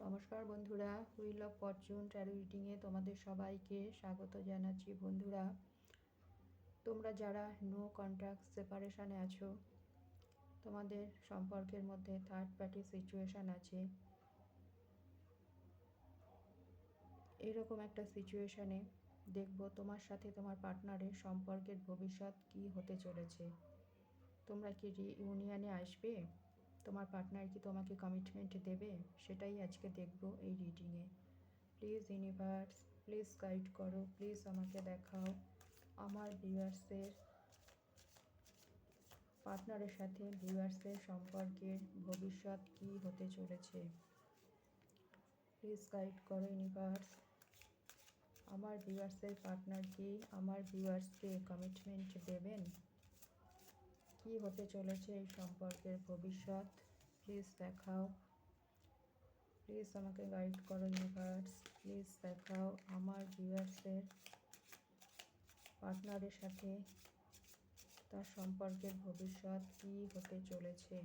নমস্কার বন্ধুরা, wheel of Fortune taro রিডিংয়ে তোমাদের সবাইকে স্বাগত জানাচ্ছি। বন্ধুরা, তোমরা যারা নো কন্ট্রাক্ট সেপারেশানে আছো, তোমাদের সম্পর্কের মধ্যে থার্ড পার্টি সিচুয়েশান আছে, এরকম একটা সিচুয়েশানে দেখব তোমার সাথে তোমার পার্টনারের সম্পর্কের ভবিষ্যৎ কী হতে চলেছে। তোমরা কি রিইউনিয়নে আসবে? তোমার পার্টনার কি তোমাকে কমিটমেন্ট দেবে? সেটাই আজকে দেখব এই রিডিংয়ে। প্লিজ ইউনিভার্স, প্লিজ গাইড করো, প্লিজ আমাকে দেখাও আমার ভিউয়ার্সের পার্টনারের সাথে ভিউয়ার্সের সম্পর্কের ভবিষ্যৎ কী হতে চলেছে। প্লিজ গাইড করো ইউনিভার্স। আমার ভিউয়ার্সের পার্টনার কি আমার ভিউয়ার্সকে কমিটমেন্ট দেবেন? কী হতে চলেছে এই সম্পর্কের ভবিষ্যৎ? প্লিজ দেখাও, প্লিজ আমাকে গাইড করো ইউনিভার্স। প্লিজ দেখাও আমার ভিউয়ার্সের পার্টনারের সাথে তার সম্পর্কের ভবিষ্যৎ কী হতে চলেছে।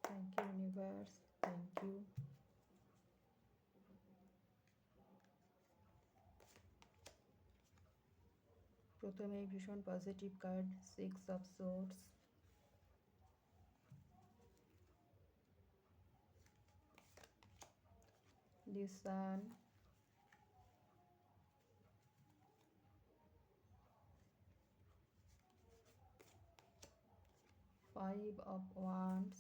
Thank you universe, thank you. প্রথমে ভীষণ positive card, 6 of swords, the sun, 5 of wands,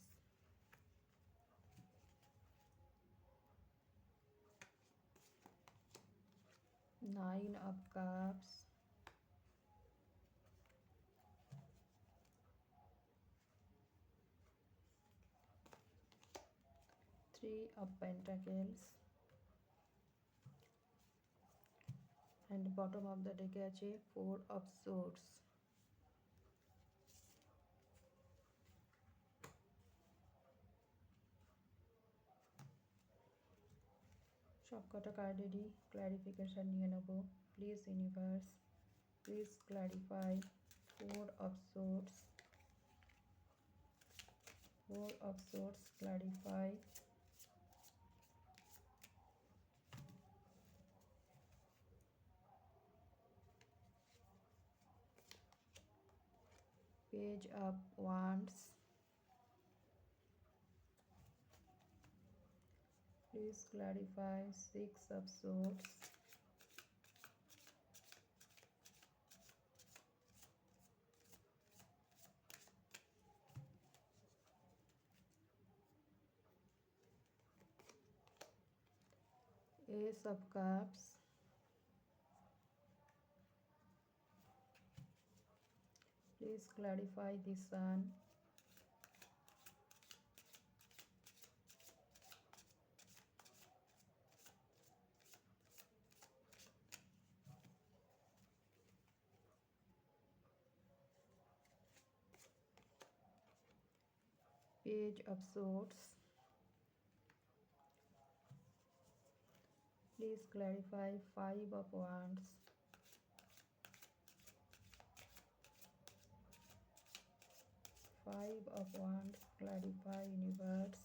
9 of cups, 3 of pentacles, and bottom of the deck আছে 4 of swords। সবকটা কার্ডেরই ক্ল্যারিফিকেশান নিয়ে নেব। Please universe, please clarify 4 of swords, 4 of swords, clarify page of wands, please clarify 6 of swords, ace of cups, please clarify the sun, page of swords, please clarify 5 of wands, 5 of wands, clarify universe,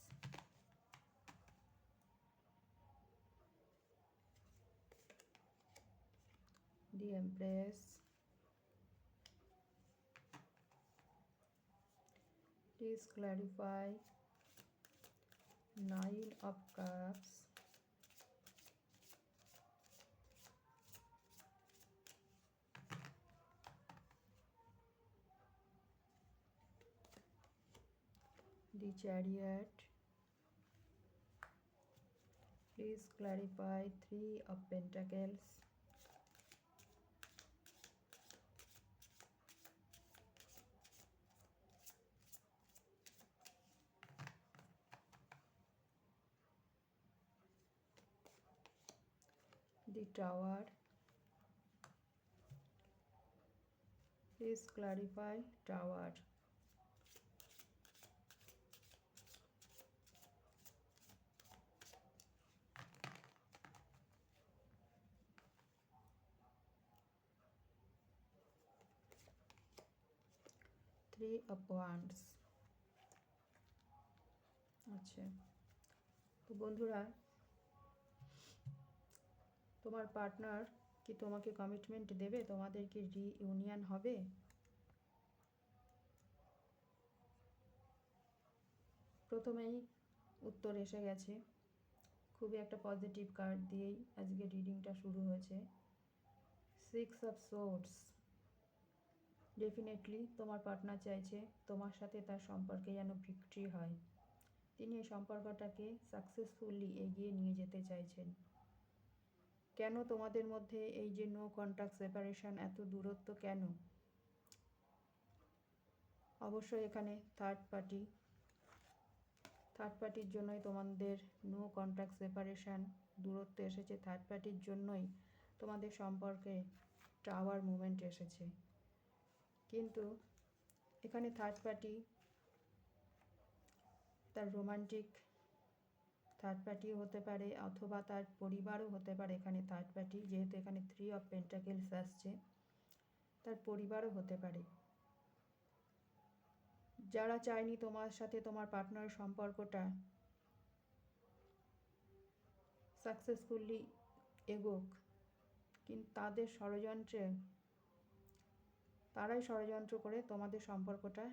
the empress, please clarify 9 of cups, the chariot, please clarify 3 of pentacles, The Tower. Please clarify Tower. Three of Wands. আচ্ছা, তো বন্ধুরা, তোমার partner কি তোমাকে commitment দেবে? তোমাদের কি reunion হবে? প্রথমেই উত্তর এসে গেছে। খুবই একটা পজিটিভ কার্ড দিয়েই আজকে রিডিংটা শুরু হয়েছে। 6 অফ সোর্ডস। ডেফিনেটলি তোমার পার্টনার চাইছে তোমার সাথে তার সম্পর্কে যেন ভিক্টরি হয়। তিনি এই সম্পর্কটাকে সাকসেসফুলি এগিয়ে নিয়ে যেতে চাইছেন। কেন তোমাদের মধ্যে এই যে নো কন্ট্যাক্ট সেপারেশন, এত দূরত্ব কেন? অবশ্যই এখানে থার্ড পার্টির জন্যই তোমাদের নো কন্ট্যাক্ট সেপারেশন, দূরত্ব এসেছে। থার্ড পার্টির জন্যই তোমাদের সম্পর্কে টাওয়ার মুভমেন্ট এসেছে। কিন্তু এখানে থার্ড পার্টি তার রোমান্টিক থার্ড পার্টিও হতে পারে, অথবা তার পরিবারও হতে পারে। এখানে থার্ড পার্টি, যেহেতু এখানে 3 অফ পেন্টাকেলস আসছে, তার পরিবারও হতে পারে। যারা চায়নি তোমার সাথে তোমার পার্টনারের সম্পর্কটা সাকসেসফুলি এগোক, কিন্তু তারাই ষড়যন্ত্র করে তোমাদের সম্পর্কটা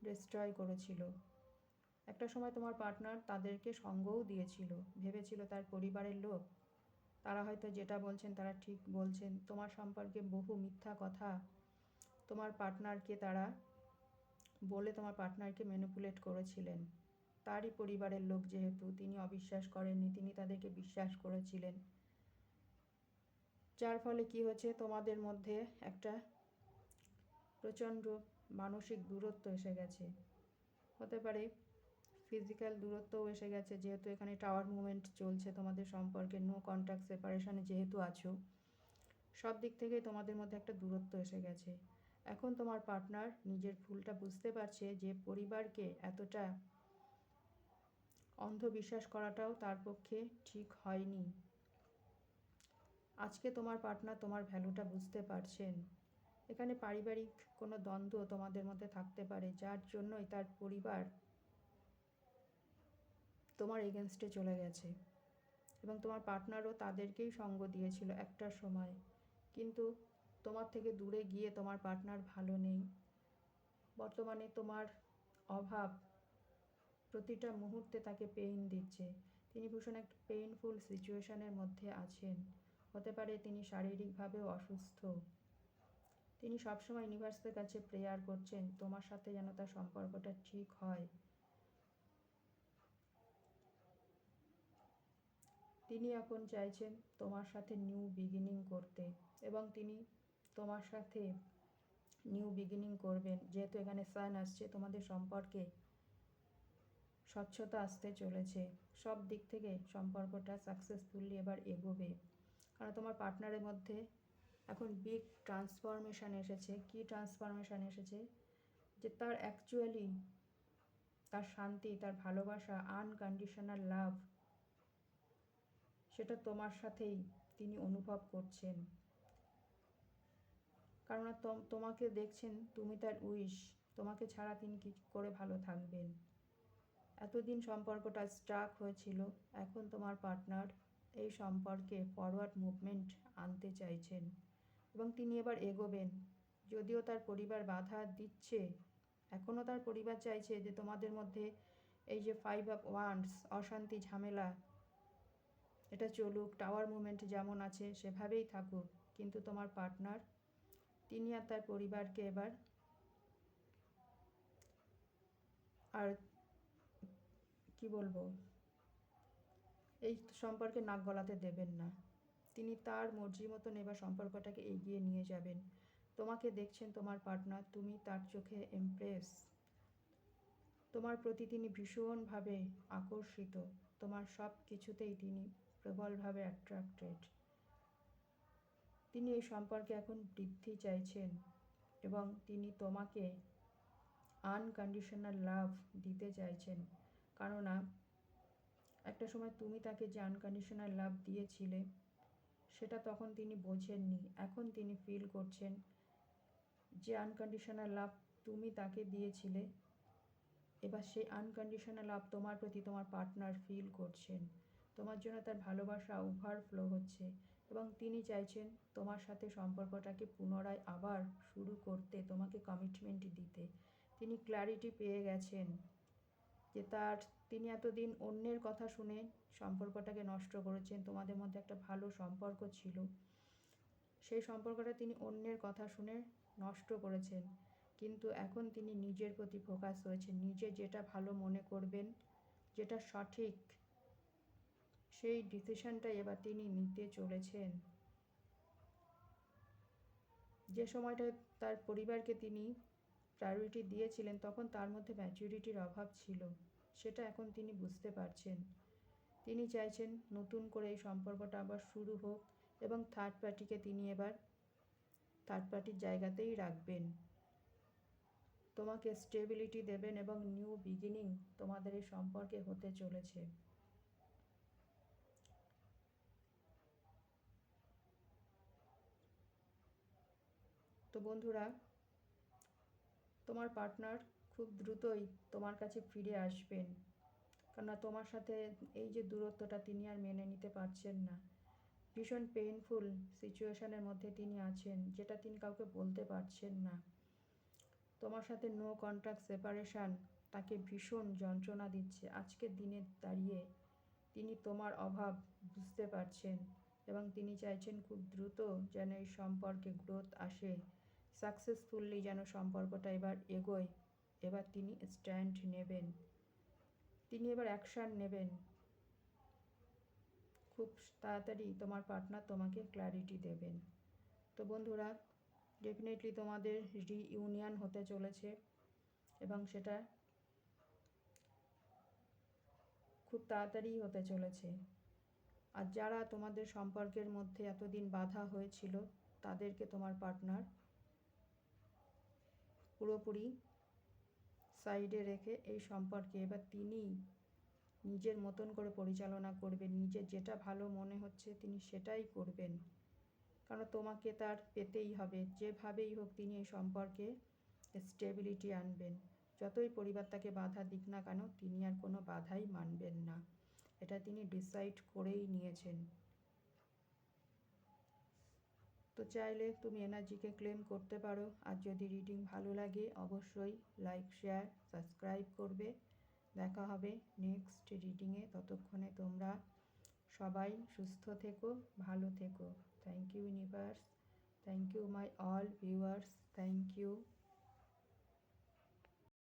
ডিস্ট্রয় করেছিল। একটা সময় তোমার পার্টনার তাদেরকে সঙ্গও দিয়েছিল, ভেবেছিল তার পরিবারের লোক তারা হয়তো যেটা বলছেন তারা ঠিক বলছেন। তোমার সম্পর্কে বহু মিথ্যা কথা তোমার পার্টনারকে তারা বলে তোমার পার্টনারকে ম্যানিপুলেট করেছিলেন। তারই পরিবারের লোক যেহেতু, তিনি অবিশ্বাস করেননি, তিনি তাদেরকে বিশ্বাস করেছিলেন। যার ফলে কি হয়েছে, তোমাদের মধ্যে একটা প্রচণ্ড মানসিক দূরত্ব এসে গেছে। হতে পারে ফিজিক্যাল দূরত্বও এসে গেছে, যেহেতু এখানে টাওয়ার মুভমেন্ট চলছে তোমাদের সম্পর্কে। নো কন্ট্যাক্ট সেপারেশনে যেহেতু আছো, সব দিক থেকেই তোমাদের মধ্যে একটা দূরত্ব এসে গেছে। এখন তোমার পার্টনার নিজের ভুলটা বুঝতে পারছে, যে পরিবারকে এতটা অন্ধবিশ্বাস করাটাও তার পক্ষে ঠিক হয়নি। আজকে তোমার পার্টনার তোমার ভ্যালুটা বুঝতে পারছেন। এখানে পারিবারিক কোনো দ্বন্দ্ব তোমাদের মধ্যে থাকতে পারে, যার জন্যই তার পরিবার তোমার এগেনস্টে চলে গেছে, এবং তোমার পার্টনারও তাদেরকেই সঙ্গ দিয়েছিল একটা সময়। কিন্তু তোমার থেকে দূরে গিয়ে তোমার পার্টনার ভালো নেই। বর্তমানে তোমার অভাব প্রতিটা মুহূর্তে তাকে পেইন দিচ্ছে। তিনি ভীষণ একটা পেইনফুল সিচুয়েশনের মধ্যে আছেন। হতে পারে তিনি শারীরিকভাবেও অসুস্থ। তিনি সবসময় ইউনিভার্সের কাছে প্রেয়ার করছেন তোমার সাথে যেন তার সম্পর্কটা ঠিক হয়। তিনি এখন চাইছেন তোমার সাথে নিউ বিগিনিং করতে, এবং তিনি তোমার সাথে নিউ বিগিনিং করবেন। যেহেতু এখানে সান আসছে, তোমাদের সম্পর্কে স্বচ্ছতা আসতে চলেছে। সব দিক থেকে সম্পর্কটা সাকসেসফুলি এবার এগোবে। কারণ তোমার পার্টনারের মধ্যে এখন বিগ ট্রান্সফরমেশান এসেছে। কি ট্রান্সফরমেশান এসেছে? যে তার অ্যাকচুয়ালি তার শান্তি, তার ভালোবাসা, আনকন্ডিশনাল লাভ, সেটা তোমার সাথেই তিনি অনুভব করছেন। কারণ তোমাকে দেখছেন, তুমি তার উইশ। তোমাকে ছাড়া তিনি কি করে ভালো থাকবেন? এতদিন সম্পর্কটা স্টাক হয়েছিল, এখন তোমার পার্টনার এই সম্পর্কে ফরওয়ার্ড মুভমেন্ট আনতে চাইছেন, এবং তিনি এবার এগোবেন। যদিও তার পরিবার বাধা দিচ্ছে, এখনও তার পরিবার চাইছে যে তোমাদের মধ্যে এই যে 5 অফ ওয়ান্ডস, অশান্তি, ঝামেলা, এটা চলুক। টাওয়ার মুভমেন্ট যেমন আছে সেভাবেই থাকুক। কিন্তু তোমার পার্টনার, তিনি আর তার পরিবারকে এবার আর কি বলবো, এই সম্পর্কে নাক গলাতে দেবেন না। তিনি তার মর্জি মতন এবার সম্পর্কটাকে এগিয়ে নিয়ে যাবেন। তোমাকে দেখছেন তোমার পার্টনার, তুমি তার চোখে এমপ্রেস। তোমার প্রতি তিনি ভীষণভাবে আকর্ষিত। তোমার সব কিছুতেই তিনি প্রবলভাবে অ্যাট্রাক্টেড। তিনি এই সম্পর্কে এখন বৃদ্ধি চাইছেন এবং তিনি তোমাকে আনকন্ডিশনাল লাভ দিতে চাইছেন। কেননা একটা সময় তুমি তাকে যে আনকন্ডিশনাল লাভ দিয়েছিলে সেটা তখন তিনি বোঝেননি। এখন তিনি ফিল করছেন যে আনকন্ডিশনাল লাভ তুমি তাকে দিয়েছিলে, এবার সেই আনকন্ডিশনাল লাভ তোমার প্রতি তোমার পার্টনার ফিল করছেন। তোমার জন্য তার ভালোবাসা ওভারফ্লো হচ্ছে এবং তিনি চাইছেন তোমার সাথে সম্পর্কটাকে পুনরায় আবার শুরু করতে, তোমাকে কমিটমেন্ট দিতে। তিনি ক্ল্যারিটি পেয়ে গেছেন যে তিনি এতদিন অন্যের কথা শুনে সম্পর্কটাকে নষ্ট করেছেন। তোমাদের মধ্যে একটা ভালো সম্পর্ক ছিল, সেই সম্পর্কটা তিনি অন্যের কথা শুনে নষ্ট করেছেন। কিন্তু এখন তিনি নিজের প্রতি ফোকাস হয়েছেন। নিজে যেটা ভালো মনে করবেন, যেটা সঠিক, সেই ডিসিশনটাই এবার তিনি নিতে চলেছেন। যে সময়টা তার পরিবারকে তিনি প্রায়োরিটি দিয়েছিলেন তখন তার মধ্যে ম্যাচুরিটির অভাব ছিল, সেটা এখন তিনি বুঝতে পারছেন। তিনি চাইছেন নতুন করে এই সম্পর্কটা আবার শুরু হোক এবং থার্ড পার্টিকে তিনি এবার থার্ড পার্টির জায়গাতেই রাখবেন। তোমাকে স্টেবিলিটি দেবেন এবং নিউ বিগিনিং তোমাদের এই সম্পর্কে হতে চলেছে। তো বন্ধুরা, তোমার পার্টনার খুব দ্রুতই তোমার কাছে ফিরে আসবেন। কেননা তোমার সাথে এই যে দূরত্বটা তিনি আর মেনে নিতে পারছেন না। ভীষণ পেইনফুল সিচুয়েশনের মধ্যে তিনি আছেন, যেটা তিনি কাউকে বলতে পারছেন না। তোমার সাথে নো কন্ট্যাক্ট সেপারেশন তাকে ভীষণ যন্ত্রণা দিচ্ছে। আজকের দিনে দাঁড়িয়ে তিনি তোমার অভাব বুঝতে পারছেন এবং তিনি চাইছেন খুব দ্রুত যেন এই সম্পর্কে গ্রোথ আসে, সাকসেসফুলি যেন সম্পর্কটা এবার এগোয়। এবার তিনি স্ট্যান্ড নেবেন, তিনি এবার অ্যাকশান নেবেন। খুব তাড়াতাড়ি তোমার পার্টনার তোমাকে ক্ল্যারিটি দেবেন। তো বন্ধুরা, ডেফিনেটলি তোমাদের রিইউনিয়ন হতে চলেছে এবং সেটা খুব তাড়াতাড়ি হতে চলেছে। আর যারা তোমাদের সম্পর্কের মধ্যে এতদিন বাধা হয়েছিল তাদেরকে তোমার পার্টনার পুরোপুরি সাইডে রেখে এই সম্পর্কে এবার তিনি নিজের মতন করে পরিচালনা করবেন। নিজের যেটা ভালো মনে হচ্ছে তিনি সেটাই করবেন, কারণ তোমাকে তার পেতেই হবে। যেভাবেই হোক তিনি এই সম্পর্কে স্টেবিলিটি আনবেন। যতই পরিবার তাকে বাধা দিক না কেন তিনি আর কোনো বাধাই মানবেন না, এটা তিনি ডিসাইড করেই নিয়েছেন। তো চাইলে তুমি এনার্জিকে ক্লেম করতে পারো। আর যদি রিডিং ভালো লাগে অবশ্যই লাইক, শেয়ার, সাবস্ক্রাইব করবে। দেখা হবে নেক্সট রিডিংয়ে। ততক্ষণে তোমরা সবাই সুস্থ থেকো, ভালো থেকো। Thank you universe, thank you my all viewers, thank you.